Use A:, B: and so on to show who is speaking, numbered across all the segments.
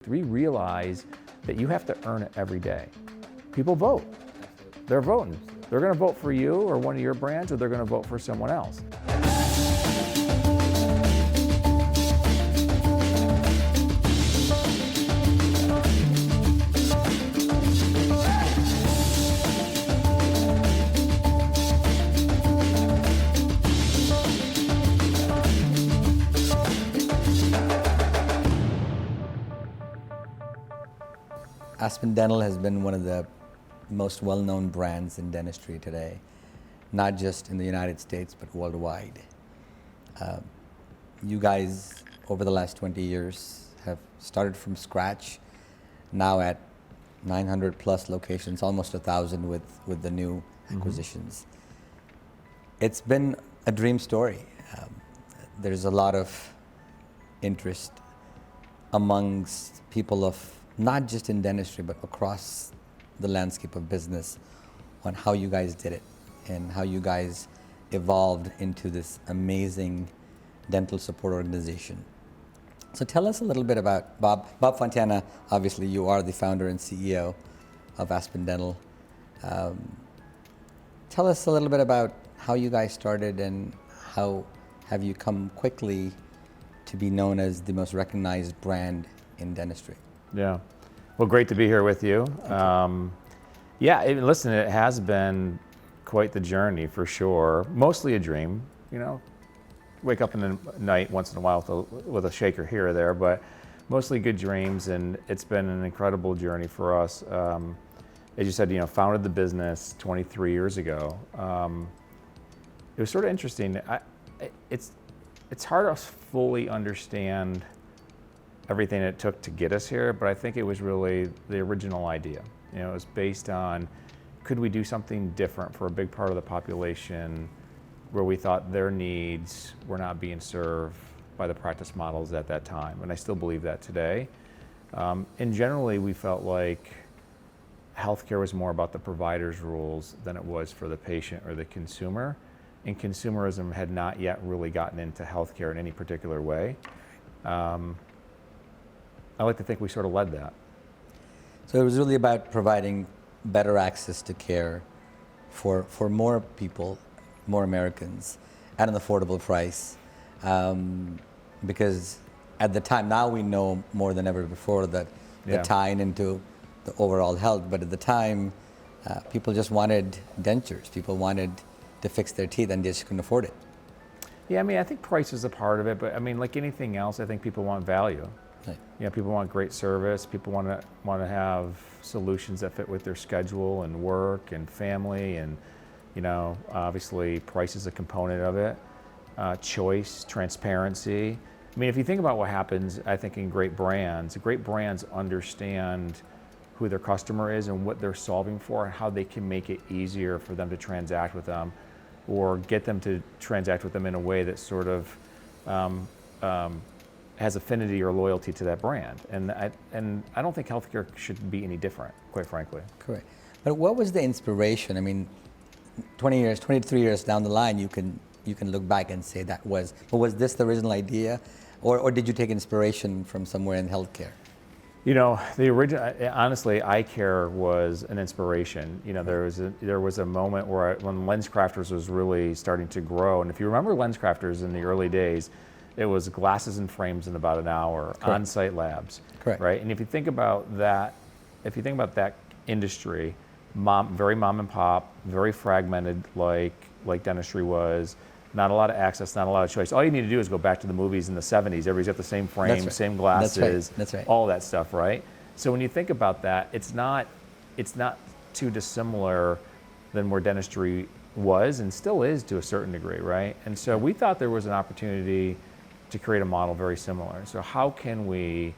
A: We realize that you have to earn it every day. People vote. They're voting. They're going to vote for you or one of your brands, or they're going to vote for someone else.
B: Aspen Dental has been one of the most well-known brands in dentistry today, not just in the United States, but worldwide. You guys, over the last 20 years, have started from scratch, now at 900 plus locations, almost 1,000 with the new acquisitions. It's been a dream story. There's a lot of interest amongst people of not just in dentistry, but across the landscape of business on how you guys did it and how you guys evolved into this amazing dental support organization. So tell us a little bit about Bob Fontana. Obviously, you are the founder and CEO of Aspen Dental. Tell us a little bit about how you guys started and how have you come quickly to be known as the most recognized brand in dentistry.
A: Yeah. Well, great to be here with you. Listen, it has been quite the journey for sure. Mostly a dream, you know. Wake up in the night once in a while with a shaker here or there, but mostly good dreams, and it's been an incredible journey for us. As you said, founded the business 23 years ago. It was sort of interesting. It's hard to fully understand everything it took to get us here, but I think it was really the original idea. It was based on, could we do something different for a big part of the population where we thought their needs were not being served by the practice models at that time, and I still believe that today. And generally, we felt like healthcare was more about the provider's rules than it was for the patient or the consumer, and consumerism had not yet really gotten into healthcare in any particular way. I like to think we sort of led that.
B: So it was really about providing better access to care for more people, more Americans, at an affordable price. Because at the time, now we know more than ever before that the tie-in into the overall health, but at the time, people just wanted dentures. People wanted to fix their teeth and they just couldn't afford it.
A: Yeah, I think price is a part of it, but like anything else, I think people want value. Right. People want great service. People want to have solutions that fit with their schedule and work and family, and obviously price is a component of it. Choice, transparency. If you think about what happens, I think in great brands understand who their customer is and what they're solving for, and how they can make it easier for them to transact with them, or get them to transact with them in a way that sort of has affinity or loyalty to that brand. And I don't think healthcare should be any different, quite frankly.
B: Correct. But what was the inspiration? 23 years down the line, you can look back and say but was this the original idea? Or did you take inspiration from somewhere in healthcare?
A: The original, honestly, eye care was an inspiration. There was a moment when LensCrafters was really starting to grow. And if you remember LensCrafters in the early days, it was glasses and frames in about an hour, on-site labs.
B: Correct.
A: Right? And if you think about that industry, very mom and pop, very fragmented like dentistry was, not a lot of access, not a lot of choice. All you need to do is go back to the movies in the 70s. Everybody's got the same frame, same glasses,
B: That's right.
A: All that stuff, right? So when you think about that, it's not too dissimilar than where dentistry was and still is to a certain degree, right? And so we thought there was an opportunity to create a model very similar. So how can we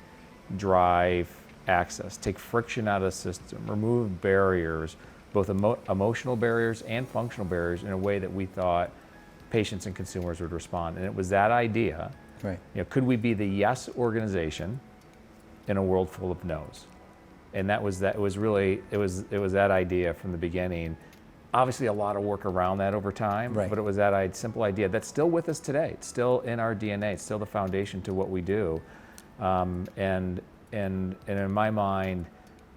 A: drive access, take friction out of the system, remove barriers, both emotional barriers and functional barriers, in a way that we thought patients and consumers would respond? And it was that idea.
B: Right.
A: Could we be the yes organization in a world full of no's? And it was that idea from the beginning. Obviously a lot of work around that over time,
B: right.
A: But it was that simple idea that's still with us today. It's still in our DNA. It's still the foundation to what we do. And and in my mind,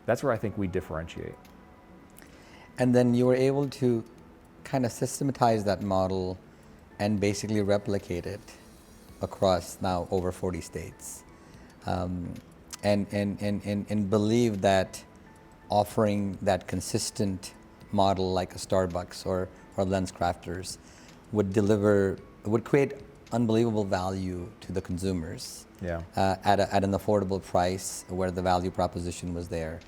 A: that's where I think we differentiate.
B: And then you were able to kind of systematize that model and basically replicate it across now over 40 states. And believe that offering that consistent model like a Starbucks or Lens Crafters would create unbelievable value to the consumers.
A: Yeah.
B: At an affordable price where the value proposition was there.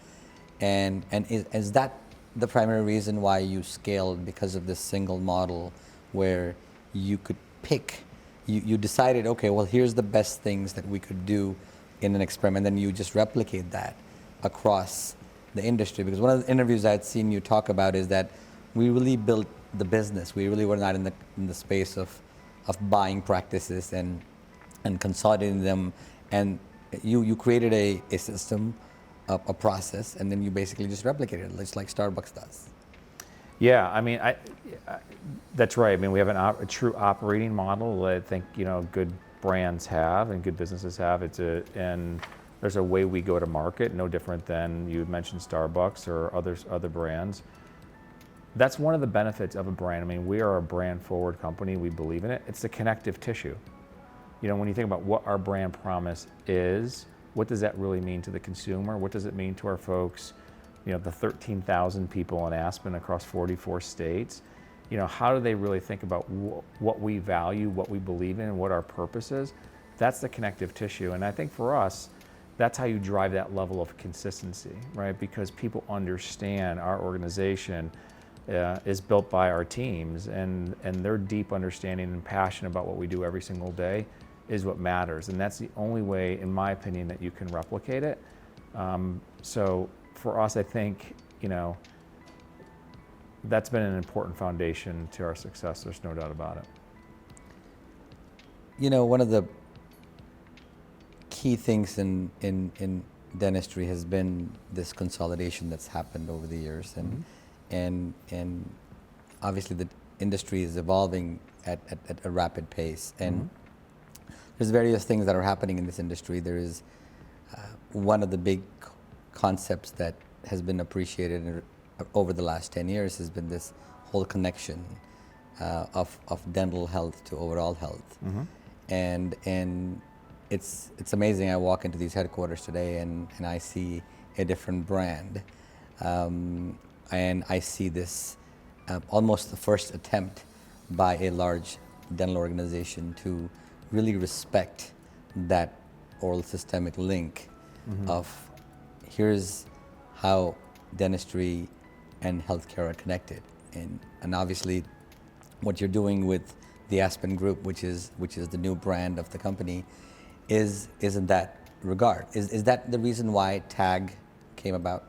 B: And is that the primary reason why you scaled, because of this single model where you could pick, you decided, okay, well, here's the best things that we could do in an experiment, then you just replicate that across the industry? Because one of the interviews I had seen you talk about is that we really built the business. We really were not in the space of buying practices and consolidating them, and you created a system, a process, and then you basically just replicated it, just like Starbucks does.
A: Yeah, I mean, that's right. I mean, we have a true operating model that I think good brands have and good businesses have. And there's a way we go to market, no different than you mentioned Starbucks or other brands. That's one of the benefits of a brand. I mean, we are a brand forward company. We believe in it. It's the connective tissue. When you think about what our brand promise is, what does that really mean to the consumer? What does it mean to our folks, the 13,000 people in Aspen across 44 states? How do they really think about what we value, what we believe in, and what our purpose is? That's the connective tissue. And I think for us, that's how you drive that level of consistency, right? Because people understand our organization is built by our teams, and their deep understanding and passion about what we do every single day is what matters. And that's the only way, in my opinion, that you can replicate it. So for us, I think, that's been an important foundation to our success. There's no doubt about it.
B: One of the key things in dentistry has been this consolidation that's happened over the years, and obviously the industry is evolving at a rapid pace, and there's various things that are happening in this industry. There is one of the big concepts that has been appreciated over the last 10 years has been this whole connection of dental health to overall health. And it's amazing. I walk into these headquarters today and I see a different brand, and I see this almost the first attempt by a large dental organization to really respect that oral systemic link of here's how dentistry and healthcare are connected, and obviously what you're doing with the Aspen Group, which is the new brand of the company, is in that regard. Is that the reason why TAG came about?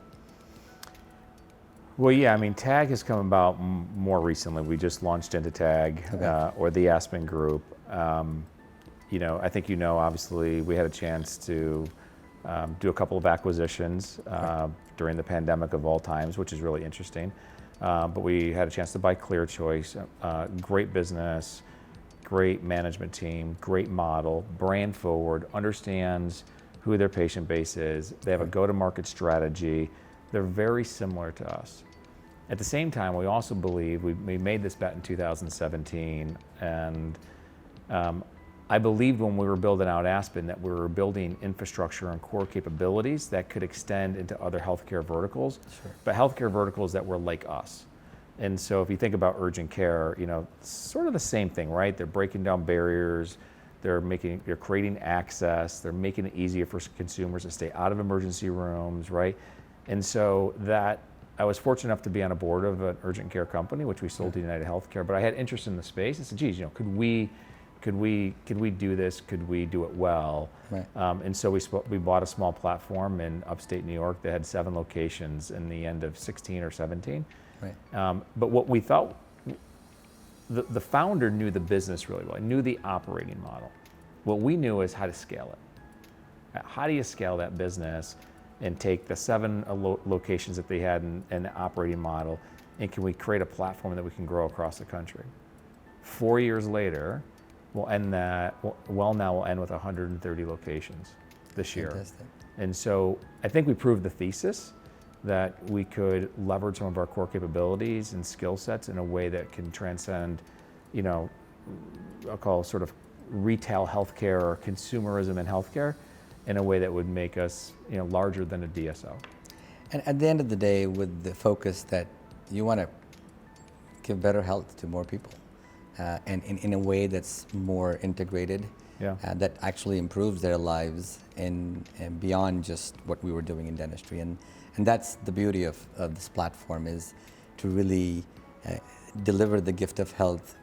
A: Well, yeah, I mean, TAG has come about more recently. We just launched into TAG,
B: Okay.
A: Or the Aspen Group. I think obviously we had a chance to do a couple of acquisitions during the pandemic of all times, which is really interesting. But we had a chance to buy Clear Choice, great business, great management team, great model, brand forward, understands who their patient base is. They have a go-to-market strategy. They're very similar to us. At the same time, we also believe we made this bet in 2017, and I believed when we were building out Aspen that we were building infrastructure and core capabilities that could extend into other healthcare verticals, but healthcare verticals that were like us. And so if you think about urgent care, sort of the same thing, right? They're breaking down barriers, they're creating access, they're making it easier for consumers to stay out of emergency rooms, right? And so I was fortunate enough to be on a board of an urgent care company, which we sold to United Healthcare, but I had interest in the space. I said, geez, could we do this? Could we do it well?
B: Right.
A: And so we bought a small platform in upstate New York that had 7 locations in the end of 16 or 17.
B: Right.
A: But what we thought, the founder knew the business really well. He knew the operating model. What we knew is how to scale it. How do you scale that business and take the 7 locations that they had in the operating model, and can we create a platform that we can grow across the country? 4 years later, we'll end with 130 locations this year.
B: Fantastic.
A: And so I think we proved the thesis that we could leverage some of our core capabilities and skill sets in a way that can transcend, you know, I'll call sort of retail healthcare or consumerism in healthcare in a way that would make us, you know, larger than a DSO.
B: And at the end of the day, with the focus that you want to give better health to more people, and in a way that's more integrated,
A: Yeah.
B: that actually improves their lives and beyond just what we were doing in dentistry. And that's the beauty of this platform, is to really deliver the gift of health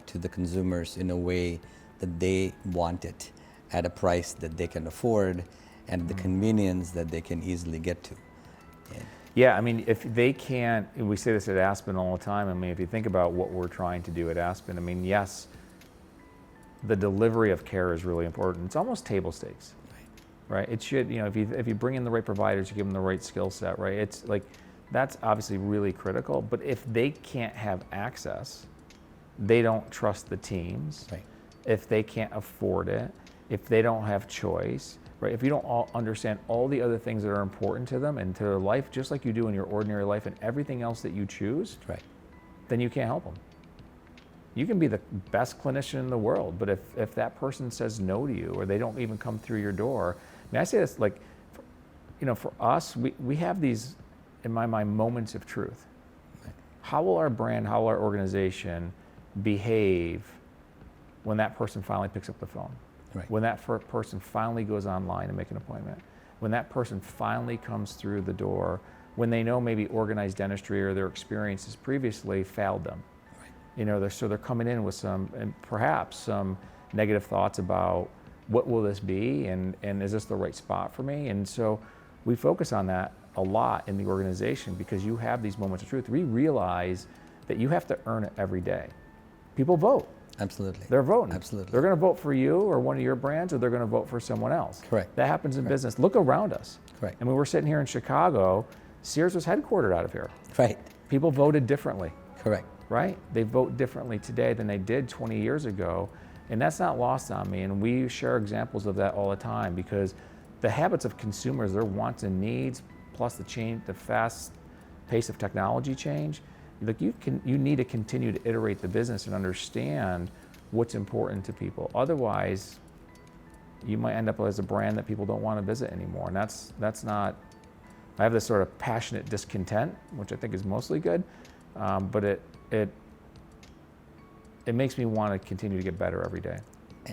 B: to the consumers in a way that they want it, at a price that they can afford, and the convenience that they can easily get to.
A: Yeah, I mean, if they can't, we say this at Aspen all the time. I mean, if you think about what we're trying to do at Aspen, I mean, yes, the delivery of care is really important. It's almost table stakes, right? It should, you know, if you bring in the right providers, you give them the right skill set, right? It's like, that's obviously really critical. But if they can't have access, they don't trust the teams.
B: Right.
A: If they can't afford it, if they don't have choice, right? If you don't all understand all the other things that are important to them and to their life, just like you do in your ordinary life and everything else that you choose,
B: Right.
A: then you can't help them. You can be the best clinician in the world, but if that person says no to you or they don't even come through your door, I mean, I say this like, you know, for us, we have these, in my mind, moments of truth.
B: Right.
A: How will our brand, how will our organization behave when that person finally picks up the phone?
B: Right.
A: When that person finally goes online and make an appointment, when that person finally comes through the door, when they know maybe organized dentistry or their experiences previously failed them.
B: Right.
A: You know, they're coming in with some, and perhaps some negative thoughts about what will this be, and is this the right spot for me? And so we focus on that a lot in the organization, because you have these moments of truth. We realize that you have to earn it every day. People vote.
B: Absolutely.
A: They're voting.
B: Absolutely.
A: They're going to vote for you or one of your brands, or they're going to vote for someone else.
B: Correct.
A: That happens in
B: Correct.
A: business. Look around us.
B: Correct.
A: I mean, we're sitting here in Chicago. Sears was headquartered out of here.
B: Right.
A: People voted differently,
B: Correct.
A: right? They vote differently today than they did 20 years ago. And that's not lost on me. And we share examples of that all the time, because the habits of consumers, their wants and needs, plus the fast pace of technology change, like you need to continue to iterate the business and understand what's important to people. Otherwise, you might end up as a brand that people don't want to visit anymore. And that's not, I have this sort of passionate discontent, which I think is mostly good, but it makes me want to continue to get better every day.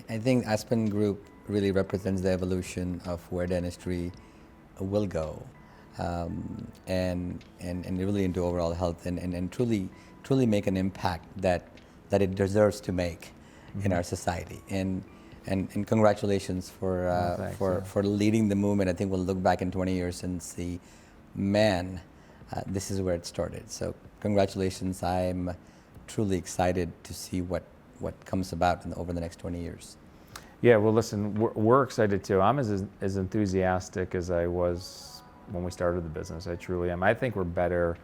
B: I think Aspen Group really represents the evolution of where dentistry will go, and really into overall health, and truly make an impact that it deserves to make in our society. And congratulations for leading the movement. I think we'll look back in 20 years and see, man, this is where it started. So congratulations. I'm truly excited to see what comes about over the next 20 years.
A: Yeah, well, listen, we're excited too. I'm as enthusiastic as I was when we started the business. I truly am. I think we're better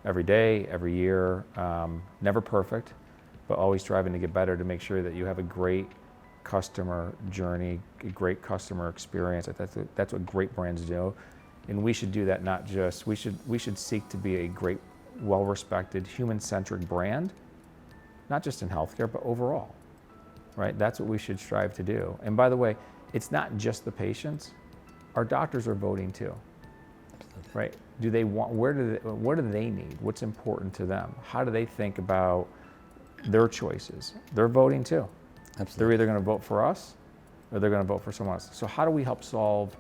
A: every day, every year. Never perfect, but always striving to get better, to make sure that you have a great customer journey, a great customer experience. That's what great brands do. And we should do that, not just, we should seek to be a great, well-respected, human-centric brand, not just in healthcare, but overall, right? That's what we should strive to do. And by the way, it's not just the patients. Our doctors are voting too,
B: Absolutely.
A: right? Do they want, what do they need? What's important to them? How do they think about their choices? They're voting too.
B: Absolutely.
A: They're either going to vote for us or they're going to vote for someone else. So how do we help solve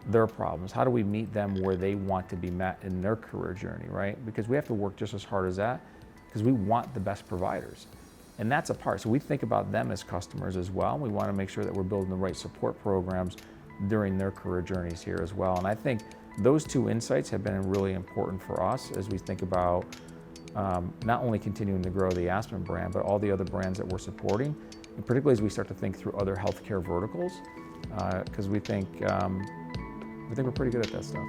A: their problems? How do we meet them where they want to be met in their career journey, right? Because we have to work just as hard as that, because we want the best providers. And that's a part. So we think about them as customers as well. We want to make sure that we're building the right support programs during their career journeys here as well. And I think those two insights have been really important for us as we think about not only continuing to grow the Aspen brand, but all the other brands that we're supporting, and particularly as we start to think through other healthcare verticals, because we think we're pretty good at that stuff.